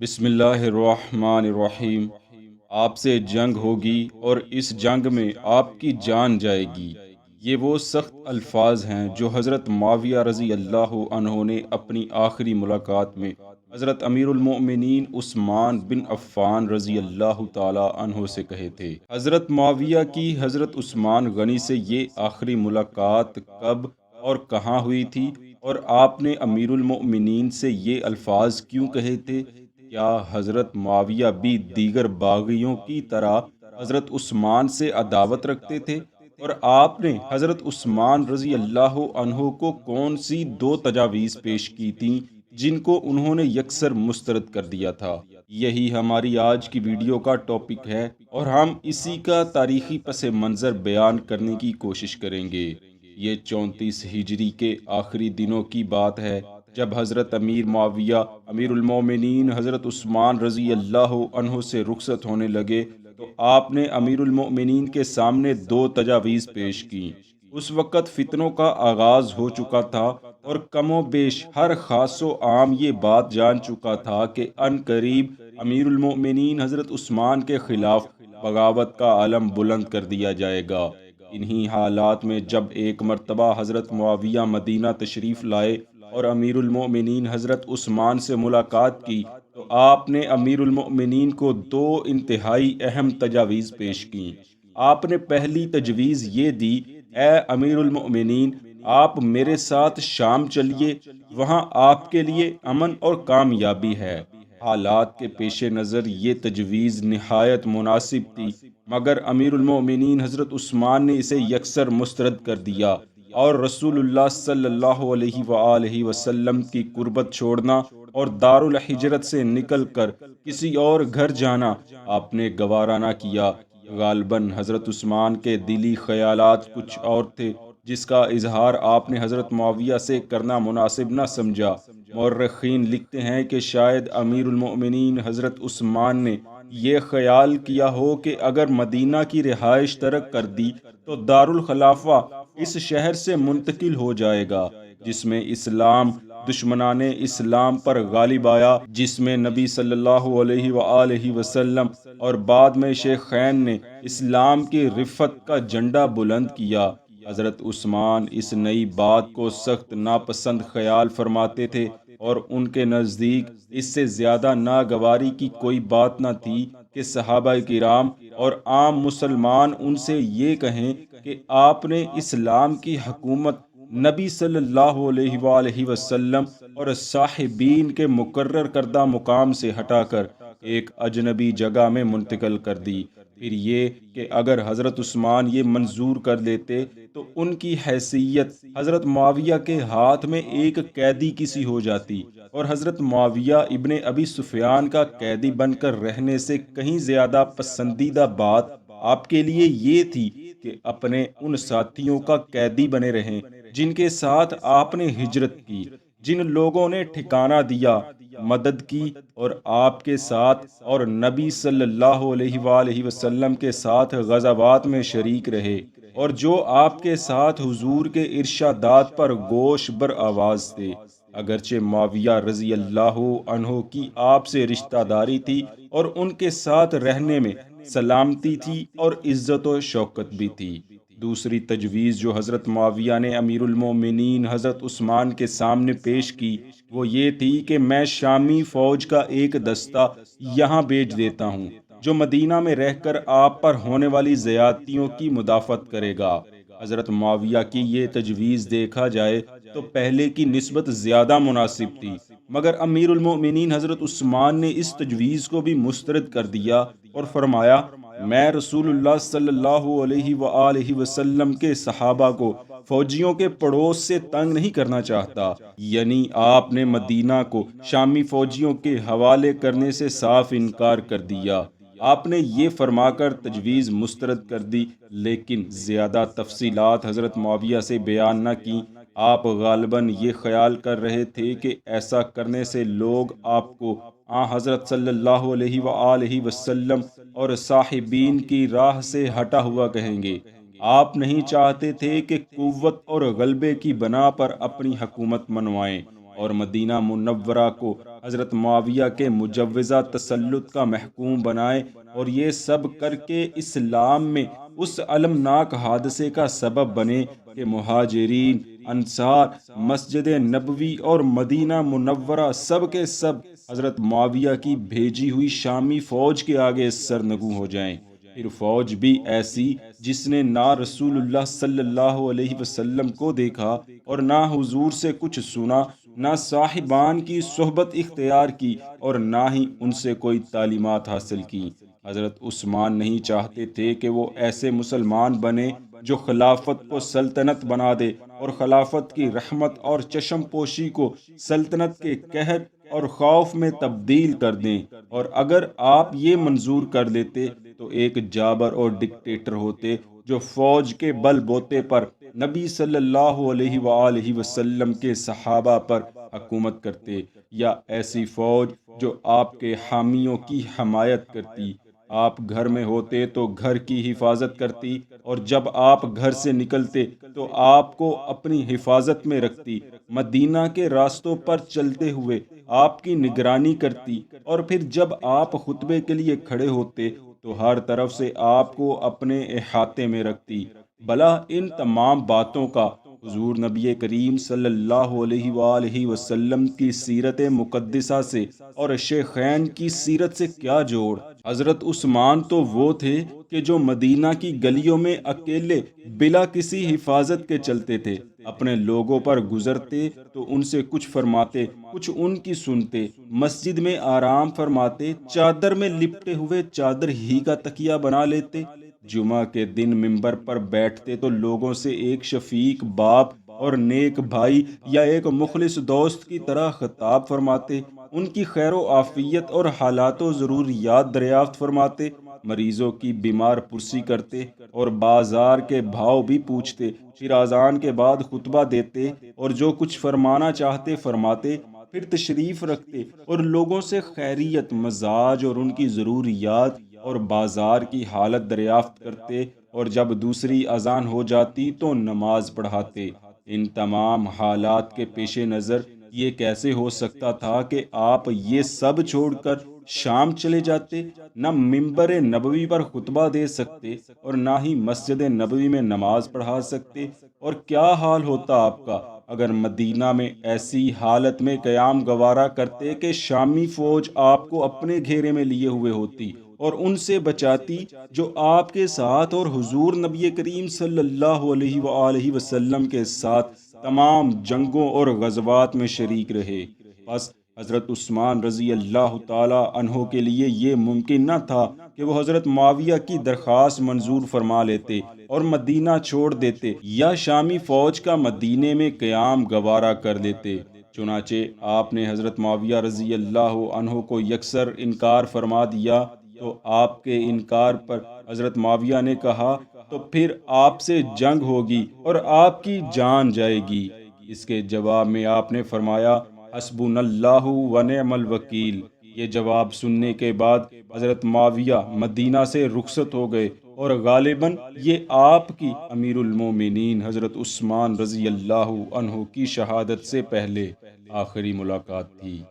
بسم اللہ الرحمن الرحیم۔ آپ سے جنگ ہوگی اور اس جنگ میں آپ کی جان جائے گی۔ یہ وہ سخت الفاظ ہیں جو حضرت معاویہ رضی اللہ عنہ نے اپنی آخری ملاقات میں حضرت امیر المؤمنین عثمان بن عفان رضی اللہ تعالی عنہ سے کہے تھے۔ حضرت معاویہ کی حضرت عثمان غنی سے یہ آخری ملاقات کب اور کہاں ہوئی تھی، اور آپ نے امیر المؤمنین سے یہ الفاظ کیوں کہے تھے؟ کیا حضرت معاویہ بھی دیگر باغیوں کی طرح حضرت عثمان سے عداوت رکھتے تھے؟ اور آپ نے حضرت عثمان رضی اللہ عنہ کو کون سی دو تجاویز پیش کی تھیں جن کو انہوں نے یکسر مسترد کر دیا تھا؟ یہی ہماری آج کی ویڈیو کا ٹاپک ہے اور ہم اسی کا تاریخی پس منظر بیان کرنے کی کوشش کریں گے۔ یہ 34 ہجری کے آخری دنوں کی بات ہے جب حضرت امیر معاویہ امیر المومنین حضرت عثمان رضی اللہ عنہ سے رخصت ہونے لگے تو آپ نے امیر المومنین کے سامنے دو تجاویز پیش کیں۔ اس وقت فتنوں کا آغاز ہو چکا تھا اور کم و بیش ہر خاص و عام یہ بات جان چکا تھا کہ ان قریب امیر المومنین حضرت عثمان کے خلاف بغاوت کا علم بلند کر دیا جائے گا۔ انہی حالات میں جب ایک مرتبہ حضرت معاویہ مدینہ تشریف لائے اور امیر المؤمنین حضرت عثمان سے ملاقات کی تو آپ نے امیر المؤمنین کو دو انتہائی اہم تجاویز پیش کیں۔ آپ نے پہلی تجویز یہ دی، اے امیر المؤمنین، آپ میرے ساتھ شام چلیے، وہاں آپ کے لیے امن اور کامیابی ہے۔ حالات کے پیش نظر یہ تجویز نہایت مناسب تھی، مگر امیر المؤمنین حضرت عثمان نے اسے یکسر مسترد کر دیا اور رسول اللہ صلی اللہ علیہ وآلہ وسلم کی قربت چھوڑنا اور دارالحجرت سے نکل کر کسی اور گھر جانا آپ نے گوارا نہ کیا۔ غالباً حضرت عثمان کے دلی خیالات کچھ اور تھے جس کا اظہار آپ نے حضرت معاویہ سے کرنا مناسب نہ سمجھا۔ مورخین لکھتے ہیں کہ شاید امیر المؤمنین حضرت عثمان نے یہ خیال کیا ہو کہ اگر مدینہ کی رہائش ترک کر دی تو دارالخلافہ اس شہر سے منتقل ہو جائے گا جس میں اسلام دشمنان اسلام پر غالب آیا، جس میں نبی صلی اللہ علیہ وآلہ وسلم اور بعد میں شیخین نے اسلام کی رفت کا جھنڈا بلند کیا۔ حضرت عثمان اس نئی بات کو سخت ناپسند خیال فرماتے تھے اور ان کے نزدیک اس سے زیادہ ناگواری کی کوئی بات نہ تھی کہ صحابہ کرام اور عام مسلمان ان سے یہ کہیں کہ آپ نے اسلام کی حکومت نبی صلی اللہ علیہ وآلہ وسلم اور صاحبین کے مقرر کردہ مقام سے ہٹا کر ایک اجنبی جگہ میں منتقل کر دی۔ پھر یہ کہ اگر حضرت عثمان یہ منظور کر لیتے تو ان کی حیثیت حضرت معاویہ کے ہاتھ میں ایک قیدی کسی ہو جاتی، اور حضرت معاویہ ابن ابی سفیان کا قیدی بن کر رہنے سے کہیں زیادہ پسندیدہ بات آپ کے لیے یہ تھی کہ اپنے ان ساتھیوں کا قیدی بنے رہیں جن کے ساتھ آپ نے ہجرت کی، جن لوگوں نے ٹھکانہ دیا، مدد کی اور آپ کے ساتھ اور نبی صلی اللہ علیہ وآلہ وسلم کے ساتھ غزوات میں شریک رہے، اور جو آپ کے ساتھ حضور کے ارشادات پر گوش بر آواز تھے۔ اگرچہ معاویہ رضی اللہ عنہ کی آپ سے رشتہ داری تھی اور ان کے ساتھ رہنے میں سلامتی تھی اور عزت و شوکت بھی تھی۔ دوسری تجویز جو حضرت معاویہ نے امیر المومنین حضرت عثمان کے سامنے پیش کی وہ یہ تھی کہ میں شامی فوج کا ایک دستہ یہاں بھیج دیتا ہوں جو مدینہ میں رہ کر آپ پر ہونے والی زیادتیوں کی مدافعت کرے گا۔ حضرت معاویہ کی یہ تجویز دیکھا جائے تو پہلے کی نسبت زیادہ مناسب تھی، مگر امیر المؤمنین حضرت عثمان نے اس تجویز کو بھی مسترد کر دیا اور فرمایا، میں رسول اللہ صلی اللہ علیہ وآلہ وسلم کے صحابہ کو فوجیوں کے پڑوس سے تنگ نہیں کرنا چاہتا۔ یعنی آپ نے مدینہ کو شامی فوجیوں کے حوالے کرنے سے صاف انکار کر دیا۔ آپ نے یہ فرما کر تجویز مسترد کر دی، لیکن زیادہ تفصیلات حضرت معاویہ سے بیان نہ کی۔ آپ غالباً یہ خیال کر رہے تھے کہ ایسا کرنے سے لوگ آپ کو حضرت صلی اللہ علیہ وآلہ وسلم اور صاحبین کی راہ سے ہٹا ہوا کہیں گے۔ آپ نہیں چاہتے تھے کہ قوت اور غلبے کی بنا پر اپنی حکومت منوائیں۔ اور مدینہ منورہ کو حضرت معاویہ کے مجوزہ تسلط کا محکوم بنائیں، اور یہ سب کر کے اسلام میں اس المناک حادثے کا سبب بنے کہ مہاجرین، انصار، مسجد نبوی اور مدینہ منورہ سب کے سب حضرت معاویہ کی بھیجی ہوئی شامی فوج کے آگے سرنگوں ہو جائیں۔ پھر فوج بھی ایسی جس نے نہ رسول اللہ صلی اللہ علیہ وسلم کو دیکھا اور نہ حضور سے کچھ سنا، نہ صاحبان کی صحبت اختیار کی اور نہ ہی ان سے کوئی تعلیمات حاصل کی۔ حضرت عثمان نہیں چاہتے تھے کہ وہ ایسے مسلمان بنے جو خلافت کو سلطنت بنا دے اور خلافت کی رحمت اور چشم پوشی کو سلطنت کے قہر اور خوف میں تبدیل کر دیں، اور اگر آپ یہ منظور کر لیتے تو ایک جابر اور ڈکٹیٹر ہوتے جو فوج کے بل بوتے پر نبی صلی اللہ علیہ وآلہ وسلم کے صحابہ پر حکومت کرتے، یا ایسی فوج جو آپ کے حامیوں کی حمایت کرتی۔ آپ گھر میں ہوتے تو گھر کی حفاظت کرتی، اور جب آپ گھر سے نکلتے تو آپ کو اپنی حفاظت میں رکھتی، مدینہ کے راستوں پر چلتے ہوئے آپ کی نگرانی کرتی، اور پھر جب آپ خطبے کے لیے کھڑے ہوتے تو ہر طرف سے آپ کو اپنے احاطے میں رکھتی۔ بھلا ان تمام باتوں کا حضور نبی کریم صلی اللہ علیہ وآلہ وسلم کی سیرت مقدسہ سے اور شیخین کی سیرت سے کیا جوڑ؟ حضرت عثمان تو وہ تھے کہ جو مدینہ کی گلیوں میں اکیلے بلا کسی حفاظت کے چلتے تھے، اپنے لوگوں پر گزرتے تو ان سے کچھ فرماتے، کچھ ان کی سنتے، مسجد میں آرام فرماتے، چادر میں لپٹے ہوئے چادر ہی کا تکیہ بنا لیتے، جمعہ کے دن منبر پر بیٹھتے تو لوگوں سے ایک شفیق باپ اور نیک بھائی یا ایک مخلص دوست کی طرح خطاب فرماتے، ان کی خیر و عافیت اور حالات و ضروریات دریافت فرماتے، مریضوں کی بیمار پرسی کرتے اور بازار کے بھاؤ بھی پوچھتے، پھر اذان کے بعد خطبہ دیتے اور جو کچھ فرمانا چاہتے فرماتے، پھر تشریف رکھتے اور لوگوں سے خیریت، مزاج اور ان کی ضروریات اور بازار کی حالت دریافت کرتے، اور جب دوسری اذان ہو جاتی تو نماز پڑھاتے۔ ان تمام حالات کے پیش نظر یہ کیسے ہو سکتا تھا کہ آپ یہ سب چھوڑ کر شام چلے جاتے؟ نہ ممبر نبوی پر خطبہ دے سکتے اور نہ ہی مسجد نبوی میں نماز پڑھا سکتے، اور کیا حال ہوتا آپ کا اگر مدینہ میں ایسی حالت میں قیام گوارا کرتے کہ شامی فوج آپ کو اپنے گھیرے میں لیے ہوئے ہوتی اور ان سے بچاتی جو آپ کے ساتھ اور حضور نبی کریم صلی اللہ علیہ وآلہ وسلم کے ساتھ تمام جنگوں اور غزوات میں شریک رہے؟ بس حضرت عثمان رضی اللہ تعالی عنہ کے لیے یہ ممکن نہ تھا کہ وہ حضرت معاویہ کی درخواست منظور فرما لیتے اور مدینہ چھوڑ دیتے، یا شامی فوج کا مدینے میں قیام گوارا کر لیتے۔ چنانچہ آپ نے حضرت معاویہ رضی اللہ عنہ کو یکسر انکار فرما دیا، تو آپ کے انکار پر حضرت معاویہ نے کہا تو پھر آپ سے جنگ ہوگی اور آپ کی جان جائے گی۔ اس کے جواب میں آپ نے فرمایا، حسبنا اللہ و نعم الوکیل۔ یہ جواب سننے کے بعد حضرت معاویہ مدینہ سے رخصت ہو گئے، اور غالباً یہ آپ کی امیر المومنین حضرت عثمان رضی اللہ عنہ کی شہادت سے پہلے آخری ملاقات تھی۔